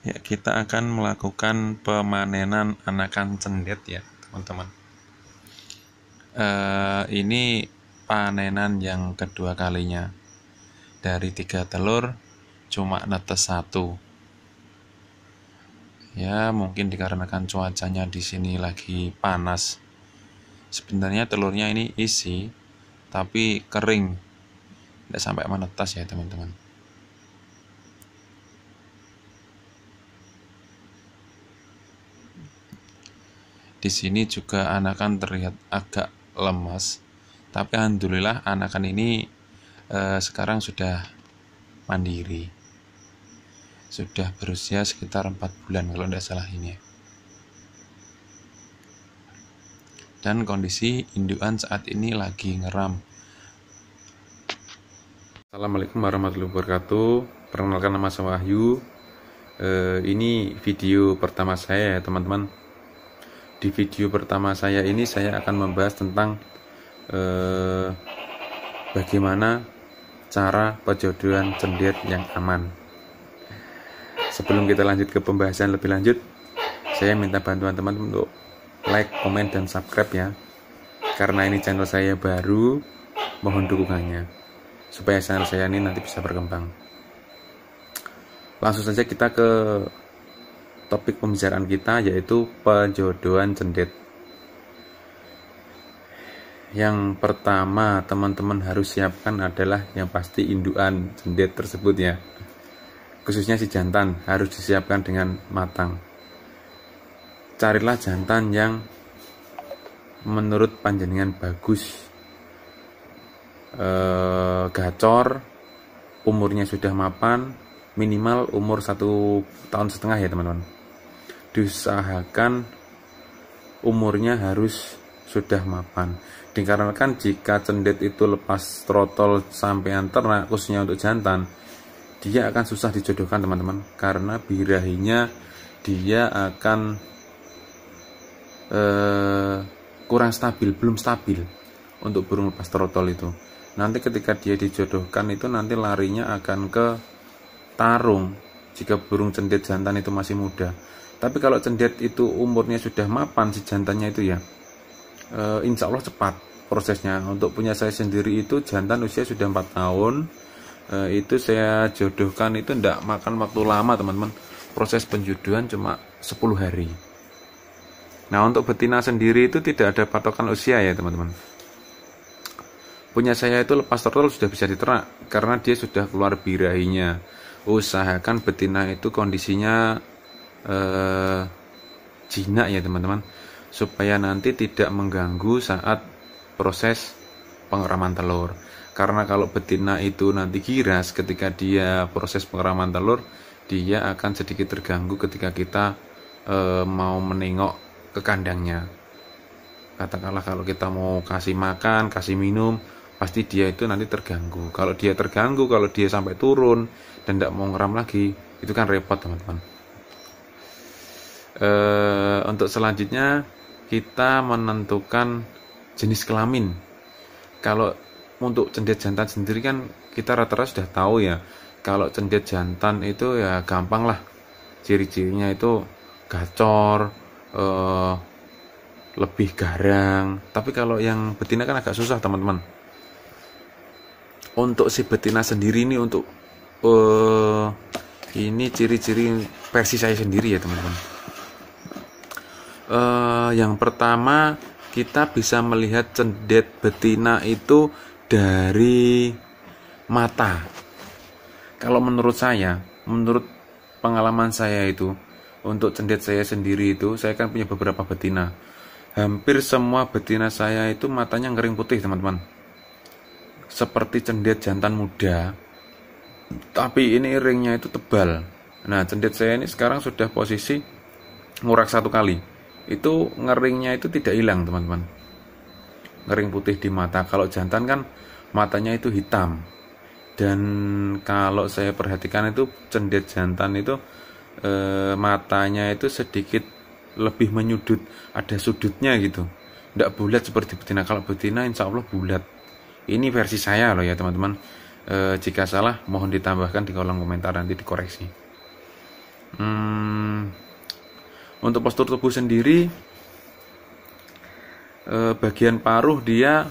Ya, kita akan melakukan pemanenan anakan cendet ya, teman-teman. Ini panenan yang kedua kalinya. Dari 3 telur cuma netes 1. Ya, mungkin dikarenakan cuacanya di sini lagi panas. Sebenarnya telurnya ini isi, tapi kering, tidak sampai menetas ya, teman-teman. Di sini juga anakan terlihat agak lemas, tapi alhamdulillah anakan ini sekarang sudah mandiri, sudah berusia sekitar 4 bulan kalau tidak salah ini. Dan kondisi indukan saat ini lagi ngeram. Assalamualaikum warahmatullahi wabarakatuh. Perkenalkan, nama saya Wahyu. Ini video pertama saya ya, teman-teman. Di video pertama saya ini saya akan membahas tentang bagaimana cara perjodohan cendet yang aman. Sebelum kita lanjut ke pembahasan lebih lanjut, saya minta bantuan teman-teman untuk like, komen, dan subscribe ya. Karena ini channel saya baru, mohon dukungannya supaya channel saya ini nanti bisa berkembang. Langsung saja kita ke topik pembicaraan kita, yaitu perjodohan cendet. Yang pertama teman-teman harus siapkan adalah yang pasti indukan cendet tersebut ya. Khususnya si jantan harus disiapkan dengan matang. Carilah jantan yang menurut panjenengan bagus, gacor, umurnya sudah mapan, minimal umur 1,5 tahun ya teman-teman. Diusahakan umurnya harus sudah mapan, dikarenakan jika cendet itu lepas trotol sampean ternak, khususnya untuk jantan, dia akan susah dijodohkan teman-teman, karena birahinya dia akan kurang stabil, belum stabil untuk burung lepas trotol itu. Nanti ketika dia dijodohkan itu nanti larinya akan ke tarung jika burung cendet jantan itu masih muda. Tapi kalau cendet itu umurnya sudah mapan si jantannya itu ya, insya Allah cepat prosesnya. Untuk punya saya sendiri itu jantan usia sudah 4 tahun, itu saya jodohkan itu tidak makan waktu lama teman-teman. Proses penjodohan cuma 10 hari. Nah, untuk betina sendiri itu tidak ada patokan usia ya teman-teman. Punya saya itu lepas trotol sudah bisa diternak karena dia sudah keluar birahinya. Usahakan betina itu kondisinya jinak ya teman-teman, supaya nanti tidak mengganggu saat proses pengeraman telur. Karena kalau betina itu nanti giras ketika dia proses pengeraman telur, dia akan sedikit terganggu ketika kita mau menengok ke kandangnya. Katakanlah kalau kita mau kasih makan, kasih minum, pasti dia itu nanti terganggu. Kalau dia terganggu, kalau dia sampai turun dan tidak mau ngeram lagi, itu kan repot teman-teman. Untuk selanjutnya kita menentukan jenis kelamin. Kalau untuk cendet jantan sendiri kan kita rata-rata sudah tahu ya. Kalau cendet jantan itu ya gampang lah, ciri-cirinya itu gacor, lebih garang. Tapi kalau yang betina kan agak susah teman-teman. Untuk si betina sendiri ini, untuk ini ciri-ciri versi saya sendiri ya teman-teman. Yang pertama kita bisa melihat cendet betina itu dari mata. Kalau menurut saya, menurut pengalaman saya itu, untuk cendet saya sendiri itu, saya kan punya beberapa betina. Hampir semua betina saya itu matanya ngering putih teman-teman, seperti cendet jantan muda, tapi ini ringnya itu tebal. Nah, cendet saya ini sekarang sudah posisi ngurak 1 kali, itu ngeringnya itu tidak hilang teman-teman, ngering putih di mata. Kalau jantan kan matanya itu hitam, dan kalau saya perhatikan itu cendet jantan itu matanya itu sedikit lebih menyudut, ada sudutnya gitu, tidak bulat seperti betina. Kalau betina insya Allah bulat. Ini versi saya loh ya teman-teman. Jika salah mohon ditambahkan di kolom komentar, nanti dikoreksi. Untuk postur tubuh sendiri, bagian paruh dia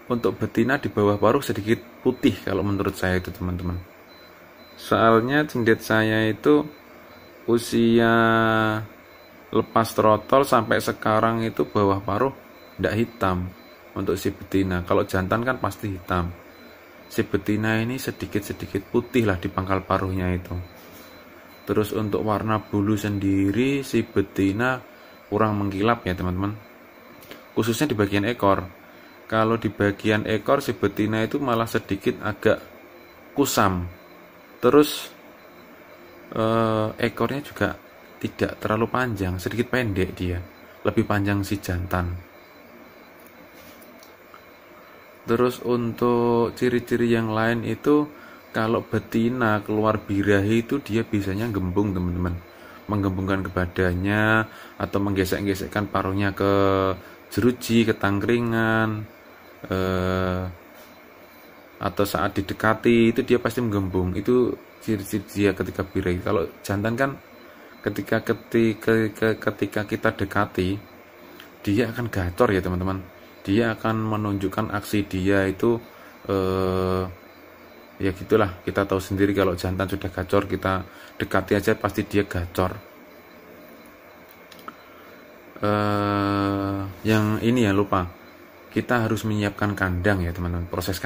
untuk betina di bawah paruh sedikit putih kalau menurut saya itu teman-teman. Soalnya cendet saya itu usia lepas trotol sampai sekarang itu bawah paruh tidak hitam untuk si betina. Kalau jantan kan pasti hitam. Si betina ini sedikit-sedikit putih lah di pangkal paruhnya itu. Terus untuk warna bulu sendiri si betina kurang mengkilap ya teman-teman, khususnya di bagian ekor. Kalau di bagian ekor si betina itu malah sedikit agak kusam. Terus ekornya juga tidak terlalu panjang, sedikit pendek dia, lebih panjang si jantan. Terus untuk ciri-ciri yang lain itu, kalau betina keluar birahi itu dia biasanya gembung teman-teman, menggembungkan ke badannya atau menggesek-gesekkan paruhnya ke jeruji, ke tangkringan, atau saat didekati itu dia pasti menggembung. Itu ciri-ciri dia ketika birahi. Kalau jantan kan ketika kita dekati dia akan gacor ya teman-teman, dia akan menunjukkan aksi dia itu ya gitulah, kita tahu sendiri kalau jantan sudah gacor, kita dekati aja pasti dia gacor. Yang ini ya lupa, kita harus menyiapkan kandang ya teman-teman. Proses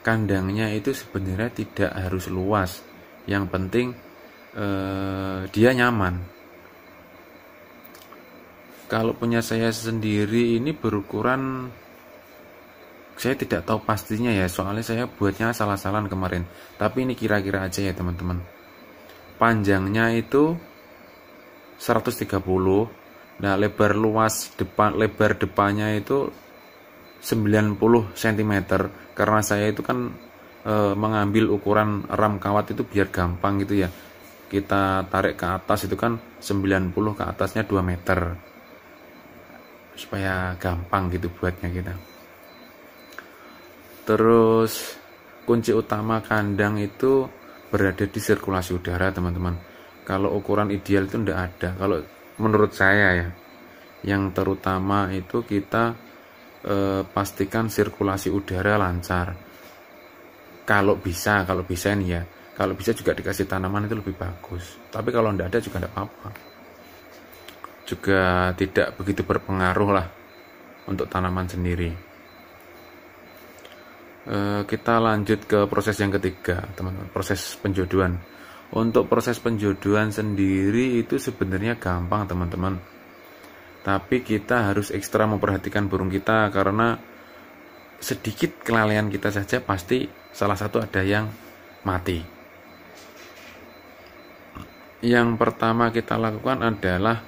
kandangnya itu sebenarnya tidak harus luas, yang penting dia nyaman. Kalau punya saya sendiri ini berukuran, saya tidak tahu pastinya ya, soalnya saya buatnya salah-salahan kemarin. Tapi ini kira-kira aja ya teman-teman. Panjangnya itu 130. Nah, lebar depannya itu 90 cm. Karena saya itu kan mengambil ukuran ram kawat itu biar gampang gitu ya. Kita tarik ke atas itu kan 90, ke atasnya 2 meter. Supaya gampang gitu buatnya kita. Terus kunci utama kandang itu berada di sirkulasi udara teman-teman. Kalau ukuran ideal itu tidak ada. Kalau menurut saya ya, yang terutama itu kita pastikan sirkulasi udara lancar. Kalau bisa ini ya. Kalau bisa juga dikasih tanaman itu lebih bagus. Tapi kalau tidak ada juga tidak apa-apa. Juga tidak begitu berpengaruh lah untuk tanaman sendiri. Kita lanjut ke proses yang ketiga teman-teman, proses penjodohan. Untuk proses penjodohan sendiri itu sebenarnya gampang teman-teman, tapi kita harus ekstra memperhatikan burung kita, karena sedikit kelalaian kita saja pasti salah satu ada yang mati. Yang pertama kita lakukan adalah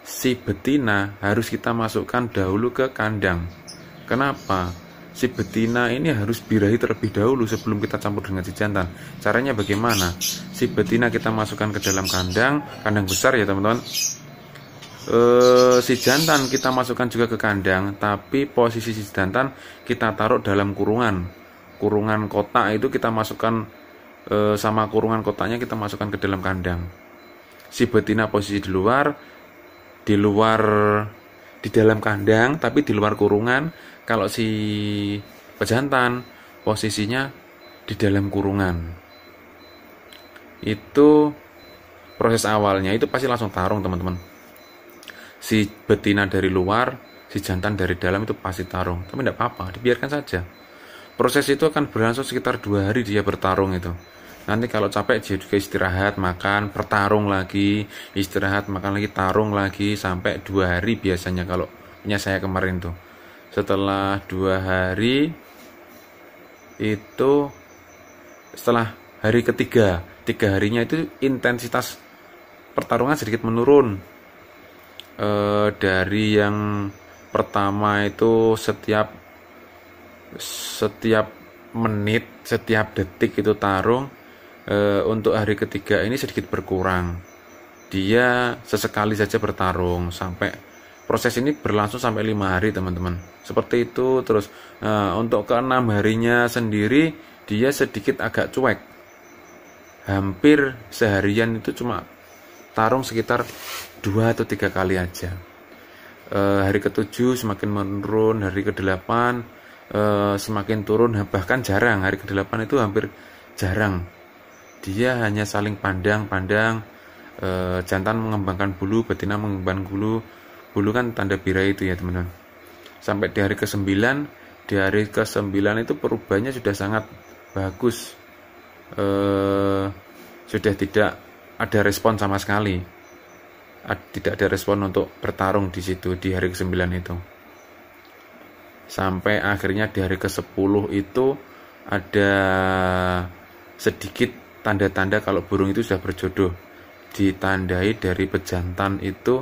si betina harus kita masukkan dahulu ke kandang. Kenapa? Si betina ini harus birahi terlebih dahulu sebelum kita campur dengan si jantan. Caranya bagaimana? Si betina kita masukkan ke dalam kandang besar ya teman-teman. Si jantan kita masukkan juga ke kandang, tapi posisi si jantan kita taruh dalam kurungan kotak itu kita masukkan, sama kurungan kotaknya kita masukkan ke dalam kandang. Si betina posisi di dalam kandang tapi di luar kurungan. Kalau si pejantan posisinya di dalam kurungan. Itu proses awalnya, itu pasti langsung tarung teman-teman. Si betina dari luar, si jantan dari dalam itu pasti tarung. Tapi tidak apa-apa, dibiarkan saja. Proses itu akan berlangsung sekitar 2 hari dia bertarung itu. Nanti kalau capek dia juga istirahat, makan, bertarung lagi, istirahat, makan lagi, tarung lagi, sampai 2 hari biasanya kalau punya saya kemarin tuh. Setelah 2 hari itu, setelah hari ketiga, 3 harinya itu intensitas pertarungan sedikit menurun. Dari yang pertama itu setiap menit, setiap detik itu tarung, untuk hari ketiga ini sedikit berkurang. Dia sesekali saja bertarung, sampai proses ini berlangsung sampai 5 hari teman-teman. Seperti itu terus. Untuk ke-6 harinya sendiri dia sedikit agak cuek. hampir seharian itu cuma tarung sekitar 2 atau 3 kali aja. Hari ke-7 semakin menurun, hari ke-8 semakin turun, bahkan jarang. Hari ke-8 itu hampir jarang. Dia hanya saling pandang-pandang, jantan mengembangkan bulu, betina mengembangkan bulu. Bulu kan tanda birahi itu ya teman-teman. Sampai di hari ke-9, itu perubahannya sudah sangat bagus. Sudah tidak ada respon sama sekali. Tidak ada respon untuk bertarung di situ di hari ke-9 itu. Sampai akhirnya di hari ke-10 itu ada sedikit tanda-tanda kalau burung itu sudah berjodoh. Ditandai dari pejantan itu,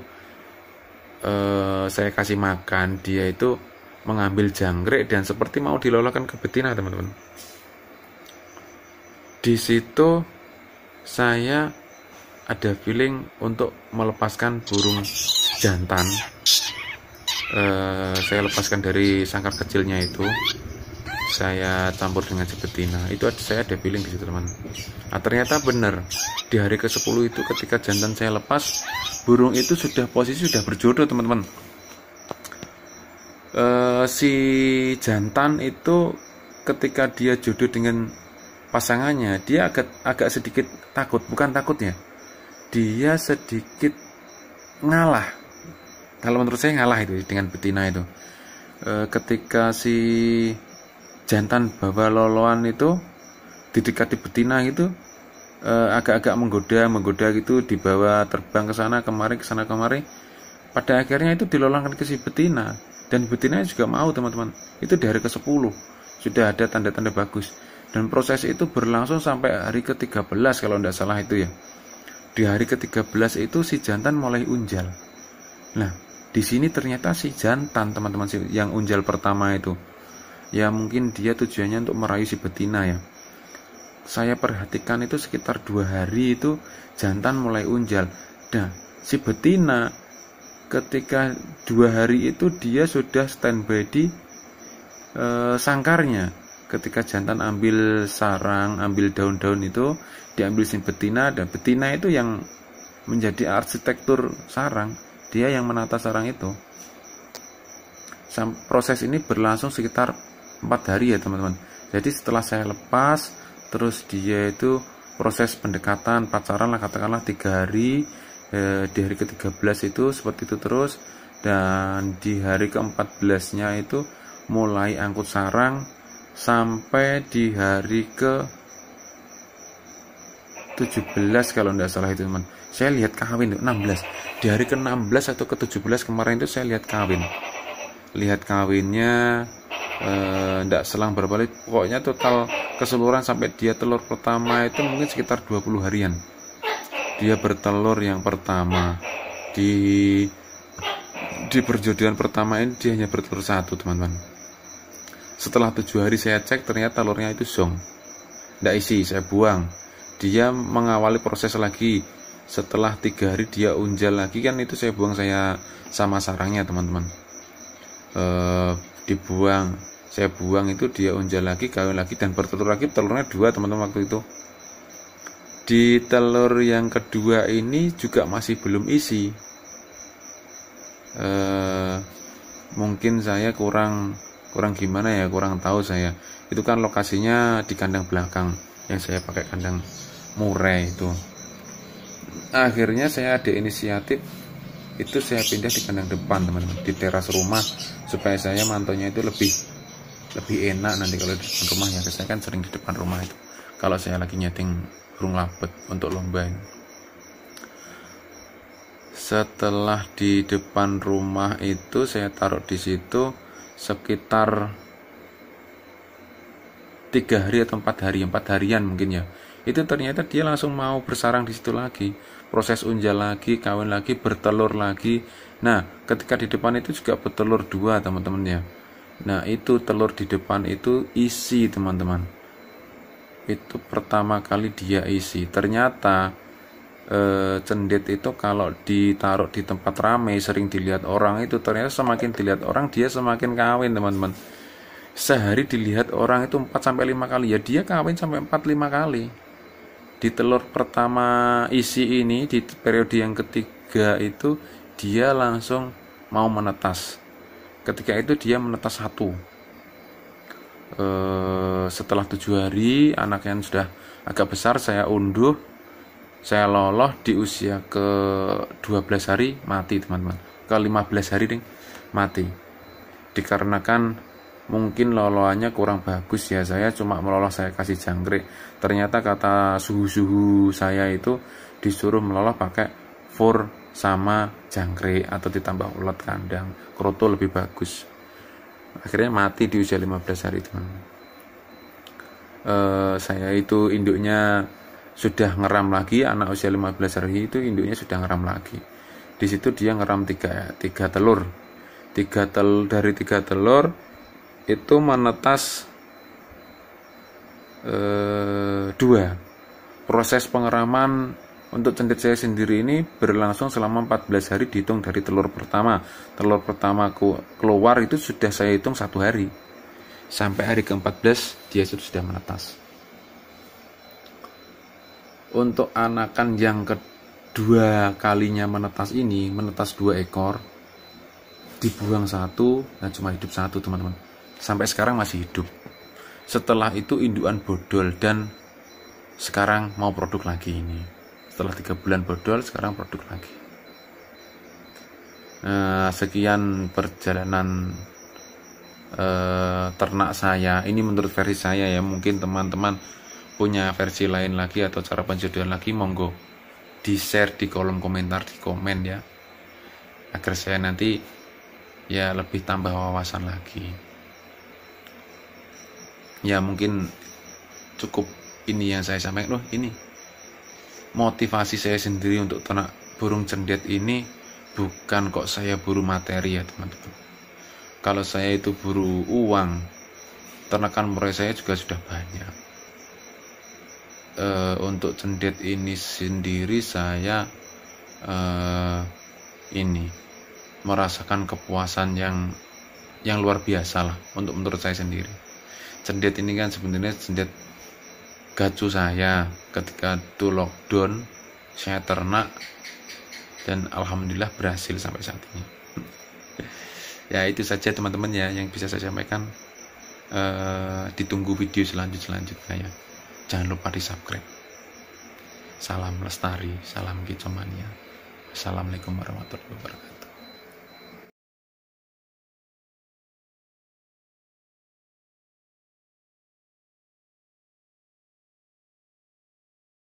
saya kasih makan, dia itu mengambil jangkrik dan seperti mau dilolokkan ke betina teman-teman. Di situ saya ada feeling untuk melepaskan burung jantan. Saya lepaskan dari sangkar kecilnya itu, saya campur dengan si betina. Itu saya ada feeling di situ teman. Nah, ternyata benar di hari ke-10 itu ketika jantan saya lepas, burung itu posisi sudah berjodoh teman-teman. Si jantan itu ketika dia jodoh dengan pasangannya, dia agak sedikit takut, bukan takutnya, dia sedikit ngalah. Kalau menurut saya ngalah itu dengan betina itu. Ketika si jantan bawa loloan itu didekati betina itu, agak-agak menggoda gitu, dibawa terbang ke sana kemari. Pada akhirnya itu dilolongkan ke si betina, dan betina juga mau teman-teman. Itu di hari ke-10 sudah ada tanda-tanda bagus, dan proses itu berlangsung sampai hari ke-13 kalau tidak salah itu ya. Di hari ke-13 itu si jantan mulai unjal. Nah, di sini ternyata si jantan teman-teman, yang unjal pertama itu, ya mungkin dia tujuannya untuk merayu si betina ya. Saya perhatikan itu sekitar 2 hari itu jantan mulai unjal. Nah, si betina ketika 2 hari itu dia sudah standby di sangkarnya. Ketika jantan ambil sarang, ambil daun-daun itu, diambil si betina, dan betina itu yang menjadi arsitektur sarang, dia yang menata sarang itu. Proses ini berlangsung sekitar 4 hari ya teman-teman. Jadi setelah saya lepas, terus dia itu proses pendekatan, pacaran lah katakanlah 3 hari. Di hari ke-13 itu seperti itu terus, dan di hari ke-14-nya itu mulai angkut sarang sampai di hari ke-17 kalau tidak salah itu teman. Saya lihat kawin 16. Di hari ke-16 atau ke-17 kemarin itu saya lihat kawin. Lihat kawinnya tidak selang berapa kali, pokoknya total keseluruhan sampai dia telur pertama itu mungkin sekitar 20 harian. Dia bertelur yang pertama di perjodohan pertama ini, dia hanya bertelur 1 teman-teman. Setelah 7 hari saya cek, ternyata telurnya itu zong, tidak isi, saya buang. Dia mengawali proses lagi. Setelah 3 hari dia unjal lagi, kan itu saya buang, saya sama sarangnya teman-teman. Saya buang itu, dia unjal lagi, kawin lagi, dan bertelur lagi. Telurnya 2 teman-teman waktu itu. Di telur yang kedua ini juga masih belum isi. Mungkin saya kurang gimana ya, kurang tahu saya. Itu kan lokasinya di kandang belakang, yang saya pakai kandang murai itu. Akhirnya saya ada inisiatif itu, saya pindah di kandang depan teman-teman, di teras rumah, supaya saya mantaunya itu lebih enak nanti kalau di depan rumah ya. Saya kan sering di depan rumah itu kalau saya lagi nyeting burung labet untuk lomba ini. Setelah di depan rumah itu saya taruh di situ sekitar 3 hari atau 4 harian mungkin ya. Itu ternyata dia langsung mau bersarang di situ lagi, proses unjal lagi, kawin lagi, bertelur lagi. Nah, ketika di depan itu juga bertelur 2 teman-teman ya. Nah, itu telur di depan itu isi teman-teman. Itu pertama kali dia isi. Ternyata cendet itu kalau ditaruh di tempat ramai, sering dilihat orang itu, ternyata semakin dilihat orang dia semakin kawin teman-teman. Sehari dilihat orang itu 4-5 kali ya, dia kawin sampai 4-5 kali. di telur pertama isi ini, di periode yang ketiga itu dia langsung mau menetas. Ketika itu dia menetas 1. Setelah 7 hari anak yang sudah agak besar saya unduh, saya loloh di usia ke 12 hari mati teman-teman, ke 15 hari ding mati, dikarenakan mungkin loloannya kurang bagus ya. Saya cuma meloloh, saya kasih jangkrik, ternyata kata suhu saya itu disuruh meloloh pakai fur sama jangkrik atau ditambah ulat kandang, kroto lebih bagus. Akhirnya mati di usia 15 hari teman-teman. Saya itu induknya sudah ngeram lagi, anak usia 15 hari itu induknya sudah ngeram lagi. Di situ dia ngeram 3 telur. Dari 3 telur itu menetas 2. Proses pengeraman untuk cendet saya sendiri ini berlangsung selama 14 hari dihitung dari telur pertama. Telur pertama keluar itu sudah saya hitung 1 hari. Sampai hari ke-14 dia sudah menetas. Untuk anakan yang kedua kalinya menetas ini, menetas 2 ekor, dibuang 1 dan cuma hidup 1 teman-teman. Sampai sekarang masih hidup. Setelah itu indukan bodol dan sekarang mau produk lagi ini. Setelah 3 bulan bodol, sekarang produk lagi. Sekian perjalanan ternak saya. Ini menurut versi saya ya. Mungkin teman-teman punya versi lain lagi atau cara penjodohan lagi, monggo di share di kolom komentar, di komen ya, agar saya nanti ya lebih tambah wawasan lagi. Ya mungkin cukup ini yang saya sampaikan. Ini motivasi saya sendiri untuk ternak burung cendet ini, bukan kok saya buru materi ya teman-teman. Kalau saya itu buru uang, ternakan murai saya juga sudah banyak. Untuk cendet ini sendiri saya ini merasakan kepuasan yang luar biasa lah untuk menurut saya sendiri. Cendet ini kan sebenarnya cendet gacu saya ketika itu lockdown, saya ternak dan alhamdulillah berhasil sampai saat ini. Ya itu saja teman-teman ya yang bisa saya sampaikan. Ditunggu video selanjutnya ya. Jangan lupa di subscribe. Salam lestari, salam kicomania. Assalamualaikum warahmatullahi wabarakatuh.